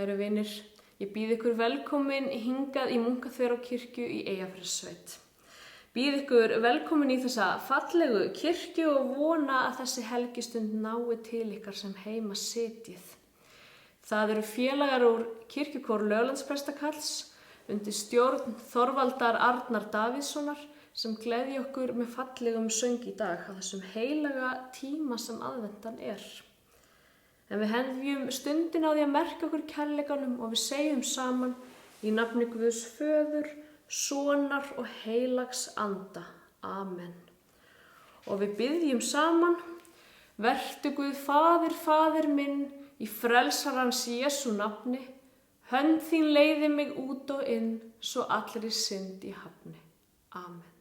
Kæru vinir, ég býð ykkur velkomin hingað í Munkaþverárkirkju í Eyjafjarðarsveit. Býð ykkur velkomin í þessa fallegu kirkju og vona að þessi helgistund nái til ykkar sem heima sitjið. Það eru félagar úr kirkjukór Löglandsprestakalls undir stjórn Þorvaldar Arnar Davíðssonar sem gleðja okkur með fallegum söng í dag á þessum heilaga tíma sem aðventan er. En við hefjum stundin á því að merka okkur kærleikanum og við segjum saman í nafni Guðs Föður, Sonar og heilags Anda. Amen. Og við biðjum saman, vertu Guð Faðir, Faðir minn, í frelsarans Jesú nafni, hönd þín leiði mig út og inn, svo allri synd í hafni. Amen.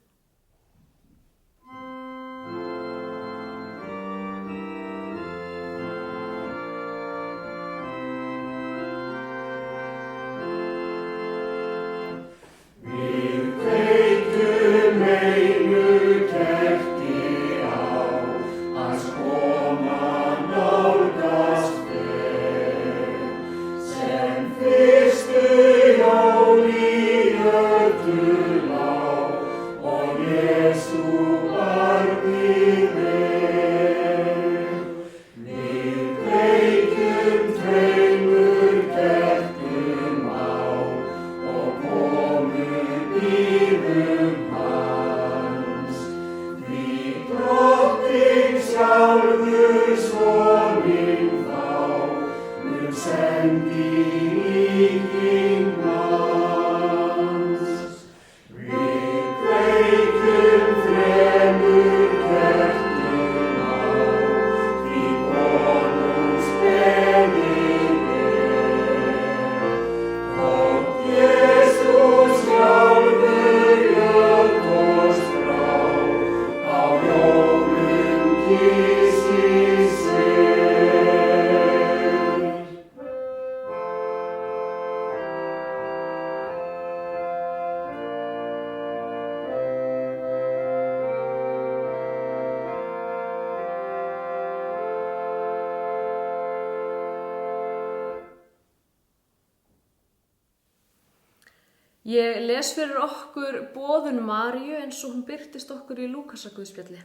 Ég les fyrir okkur boðun Maríu eins og hún birtist okkur í Lúkasarguðspjalli.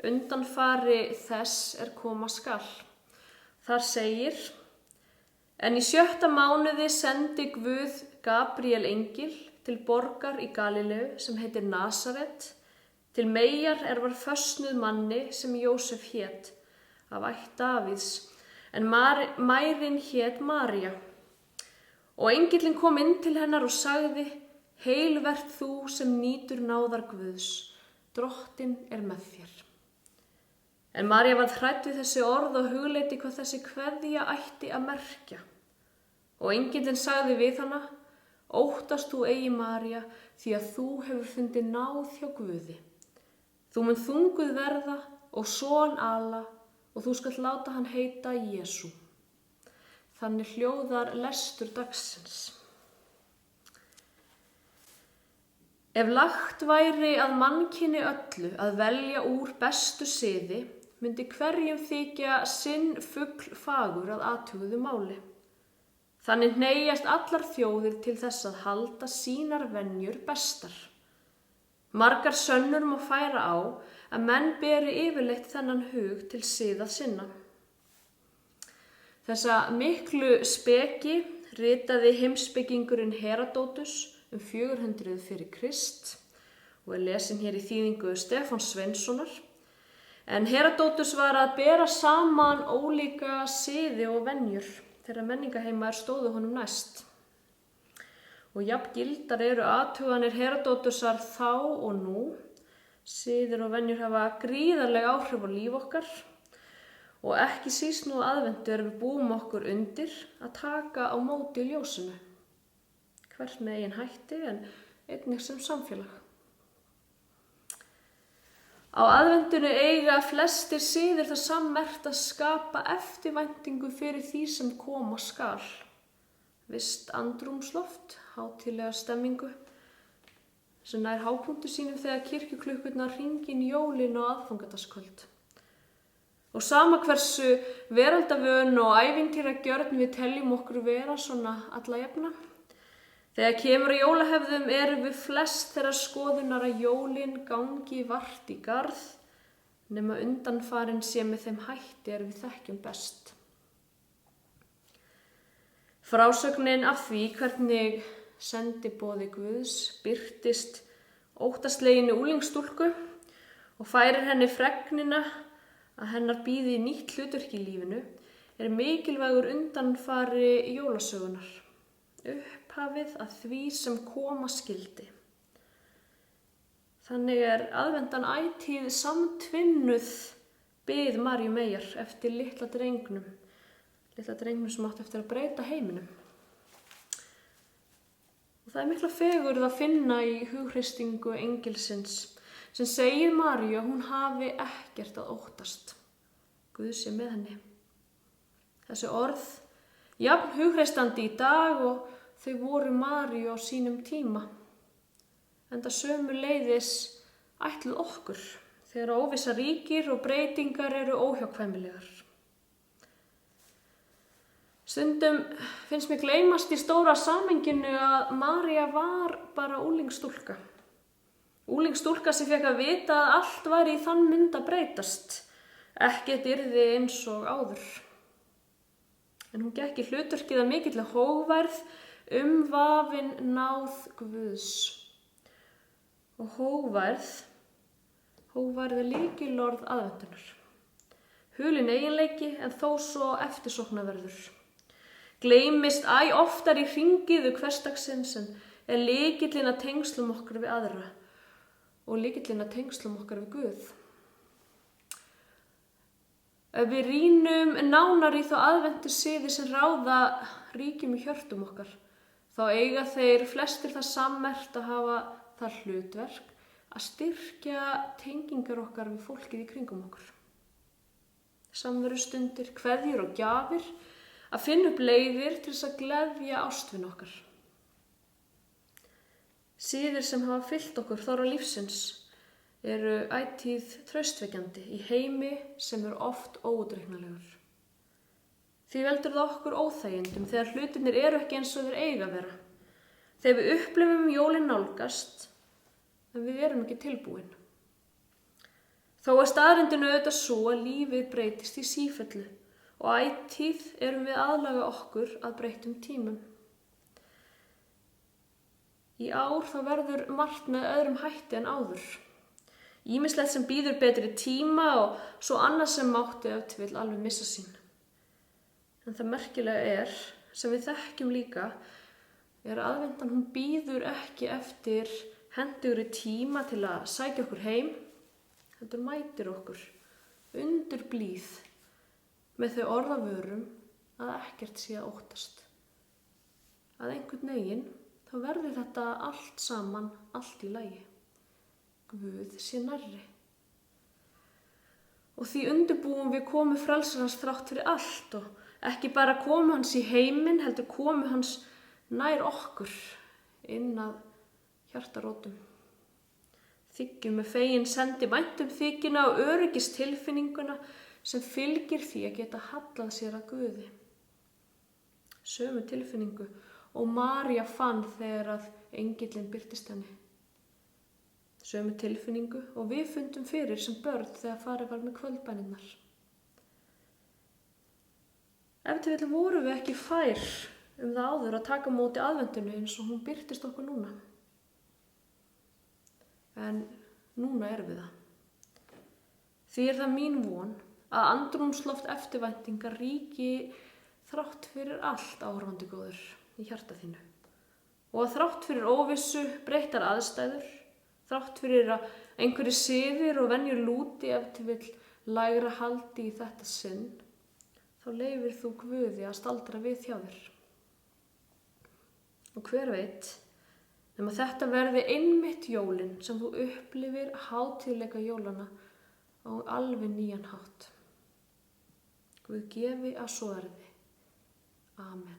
Undanfari þess koma skal. Þar segir: En í 6. mánuði sendi Guð Gabríel engil til borgar í Galileu sem heitir Nasaret, til meyjar var fösnuð manni sem Jósef hét, af ætt Davíðs, en mærin hét María. Og engillinn kom inn til hennar og sagði: Heil vert þú sem nýtur náðar Guðs, Drottinn með þér. En María varð hrædd við þessi orð og hugleiddi hvað þessi kveðja ætti að merkja. Og engillinn sagði við hana: Óttast þú eigi María, því að þú hefur fundið náð hjá Guði. Þú mun þunguð verða og son ala og þú skalt láta hann heita Jesú. Þannig hljóðar lestur dagsins. Ef lagt væri að mannkyni öllu að velja úr bestu siði, myndi hverjum þykja sinn fugl fagur að athuguðu máli. Þannig hneigjast allar þjóðir til þess að halda sínar venjur bestar. Margar sönnur má færa á að menn beri yfirleitt þennan hug til siða sinna. Þessa miklu speki ritaði heimspekingurinn Heródótus 400 fyrir Krist og lesin hér í þýðingu Stefáns Sveinssonar. En Heródótus var að bera saman ólíka siði og venjur þegar menningaheimar stóðu honum næst. Og jafn gildar eru athuganir Heródótusar þá og nú. Siðir og venjur hafa gríðarleg áhrif á líf okkar. Og ekki síst nú aðventu við búum okkur undir að taka á móti ljósinu. Hvert með eigin hætti en einnig sem samfélag. Á aðventunu eiga flestir siðir það sammerkt að skapa eftirvæntingu fyrir því sem koma skal. Visst andrúmsloft, hátíðlega stemmingu, sem nær hápunkti sínum þegar kirkjuklukkurnar hringin jólin og aðfangadagskvöld. Og sama hversu veraldavön og ævintýragjörn við teljum okkur vera svona alla jafna. Þegar kemur að jólahefðum erum við flest þeirra skoðunar að jólin gangi vart í garð, nema undanfarin sé með þeim hætti við þekkjum best. Frásögnin af því hvernig sendiboði Guðs birtist óttasleginni unglingsstúlku og færir henni fregnina að hennar bíði nýtt hlutverk í lífinu er mikilvægur undanfari jólasögunar, upphafið að því sem koma skyldi. Þannig er aðvendan ætíð samtvinnuð bið Maríu Meyjar eftir litla drengnum sem átti eftir að breyta heiminum. Og það er mikla fegurð að finna í hughreysingu engilsins sem segir Maríu að hún hafi ekkert að óttast. Guð sé með henni. Þessi orð, jafn hughreystandi í dag og þau voru Maríu á sínum tíma. Enda sömuleiðis ætluð okkur þegar óvissa ríkir og breytingar eru óhjákvæmilegar. Stundum finnst mér gleymast í stóra samhenginu að María var bara unglingsstúlka. Unglingsstúlka sem fékk að vita að allt væri í þann mund að breytast. Ekkert yrði eins og áður. En hún gekk í hlutverkið að mikilli hógværð, umvafin náð Guðs. Og hógværð er lykilorð aðventunar. Hulinn eiginleiki en þó svo eftirsóknarverður. Gleymist æ oftar í hringiðu hversdagsins en er lykillinn að tengslum okkar við aðra og lykillinn að tengslum okkar við Guð. Ef við rýnum nánar í þá aðventusiði sem ráða ríkjum í hjörtum okkar, þá eiga þeir flestir það sammerkt að hafa það hlutverk að styrkja tengingar okkar við fólkið í kringum okkur. Samverustundir, kveðjur og gjafir, að finna upp leiðir til þess að gleðja ástvin okkar. Siðir sem hafa fyllt okkur þóra lífsins eru ætíð traustvekjandi í heimi sem er oft óútreiknanlegur. Því veldur það okkur óþægindum þegar hlutirnir eru ekki eins og þeir eiga að vera. Þegar við upplifum jólin nálgast, en við erum ekki tilbúin. Þó er staðreyndin auðvitað svo að lífið breytist í sífellu og ætíð erum við aðlaga okkur að breyttum tímum. Í ár þá verður margt með öðrum hætti en áður. Ýmislegt sem býður betri tíma og svo annað sem mátti ef til vill alveg missa sín. En það merkilega er, sem við þekkjum líka, er að aðvendan hún býður ekki eftir hentugri tíma til að sækja okkur heim, heldur mætir okkur undur blíð með þau orðavörum að ekkert sé að óttast. Að einhvern veginn þá verður þetta allt saman allt í lagi. Guð sé nærri. Og því undirbúum við komu frelsarans þrátt fyrir allt og ekki bara komu hans í heiminn, heldur komu hans nær okkur inn að hjartarótum. Þykjum með fegin sendi væntum þykjuna og öryggistilfinninguna sem fylgir því að geta hallað sér að Guði. Sömu tilfinningu og María fann þegar að engillinn birtist henni. Sömu tilfinningu og við fundum fyrir sem börn þegar farið var með kvöldbænirnar. Ef til vill vorum við ekki fær það áður að taka á móti aðventinu eins og hún birtist okkur núna. En núna erum við það. Því er það mín von að andrúmsloft eftirvæntingar ríki þrátt fyrir allt áhorfandi góður í hjarta þínu. Og að þrátt fyrir óvissu, breyttar aðstæður, þrátt fyrir að einhverjir siðir og venjur lúti ef til vill lægra haldi í þetta sinn, þá leyfir þú Guði að staldra við hjá þér. Og hver veit, nema þetta verði einmitt jólin sem þú upplifir hátíðleika jólana á alveg nýjan hátt. Guð gefi að svo verði. Amen.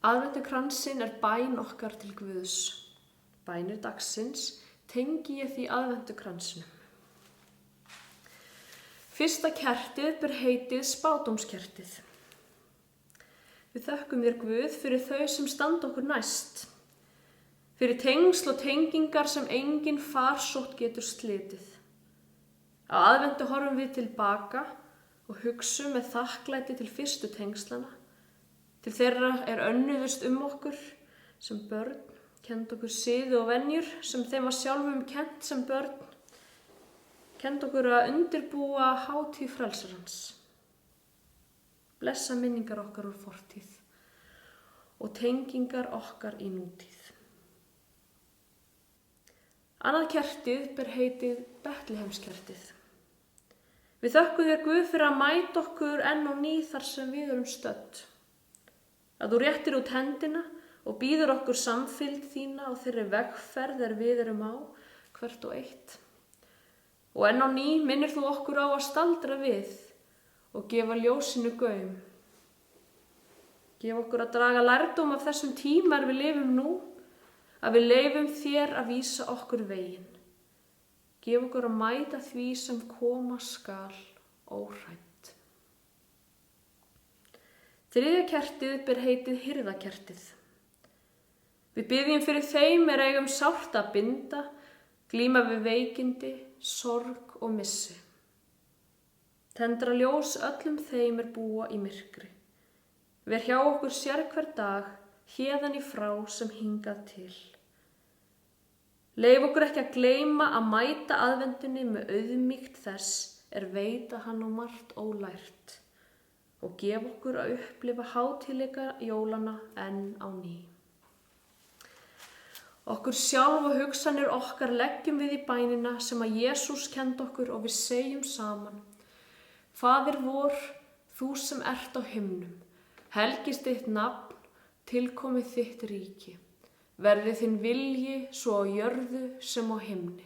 Aðventukransinn bæn okkar til Guðs. Bænir dagsins tengi ég því aðventukransinum. Fyrsta kertið ber heitið spádómskertið. Við þökkum þér Guð fyrir þau sem standa okkur næst, fyrir tengsl og tengingar sem engin farsótt getur slitið. Á aðventu horfum við tilbaka og hugsum með þakklæti til fyrstu tengslana, til þeirra önnuðust okkur sem börn, kennd okkur siði og venjur sem þeim var sjálfum kennt sem börn, kennd okkur að undirbúa hátíð frelsarans. Blessa minningar okkar úr fortíð og tengingar okkar í nútíð. Annað kertið ber heitið Betlihemskertið. Við þökkum þér Guð fyrir að mæta okkur enn og ný þar sem við erum stödd. Að þú réttir út hendina og býður okkur samfylgd þína á þeirri vegferð við erum á, hvert og eitt. Og enn á ný minnir þú okkur á að staldra við og gefa ljósinu gaum. Gef okkur að draga lærdóm af þessum tíma við lifum nú, að við leyfum þér að vísa okkur veginn. Gef okkur að mæta því sem koma skal óhrædd. Þriðja kertið ber heitið hirðakertið. Við biðjum fyrir þeim eigum sárt að binda, glíma við veikindi, sorg og missi. Tendra ljós öllum þeim búa í myrkri. Ver hjá okkur sérhver dag, héðan í frá sem hingað til. Leif okkur ekki að gleyma að mæta aðvendunni með auðmýkt þess veit að hann á margt ólært og gef okkur að upplifa hátíðleika jólana enn á ný. Okkur sjálf og hugsanir okkar leggjum við í bænina sem að Jesús kenndi okkur og við segjum saman: Faðir vor, þú sem ert á himnum, helgist þitt nafn, tilkomi þitt ríki. Verði þinn vilji svo á jörðu sem á himni.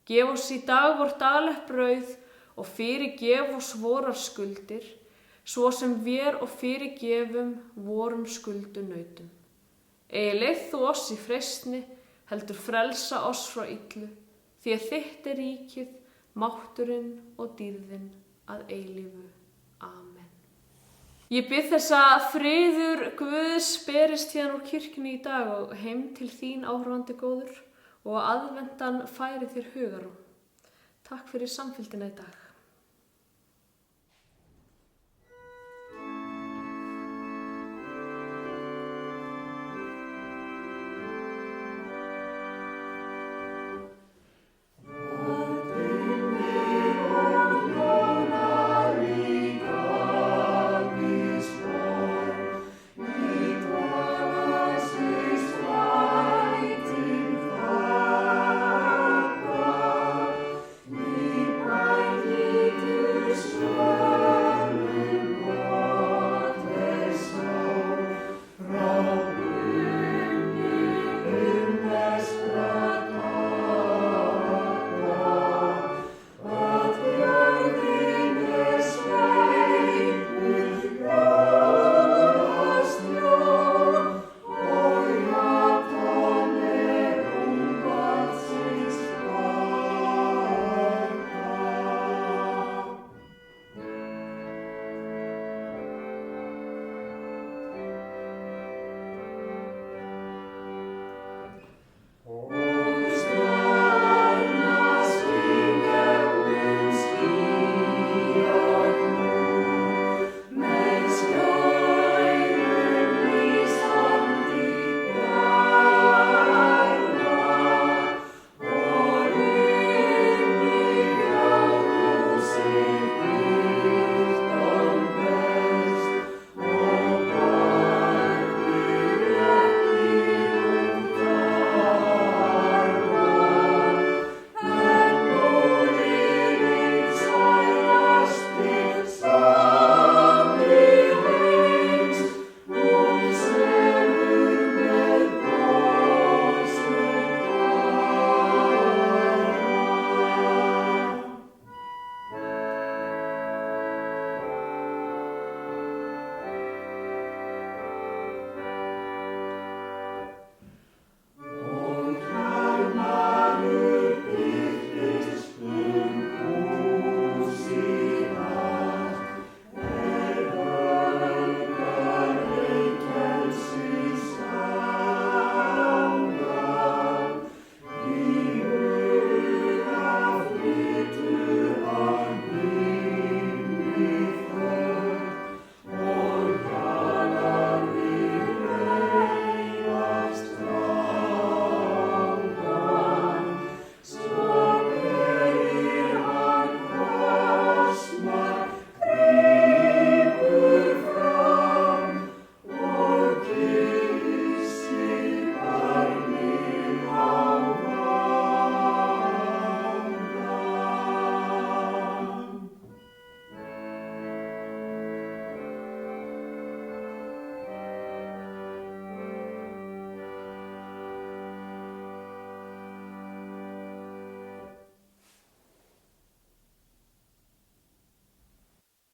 Gef oss í dag vort daglegt brauð og fyrirgef oss vorar skuldir, svo sem vér og fyrirgefum vorum skuldunautum. Eigi leið þú oss í freistni, heldur frelsa oss frá illu, því að þitt ríkið, mátturinn og dýrðin að eilífu. Amen. Ég bið þess að friður Guðs berist hérna úr kirkjunni í dag og heim til þín áhorfandi góður og að aðventan færi þér hugarró. Takk fyrir samfylgdina í dag.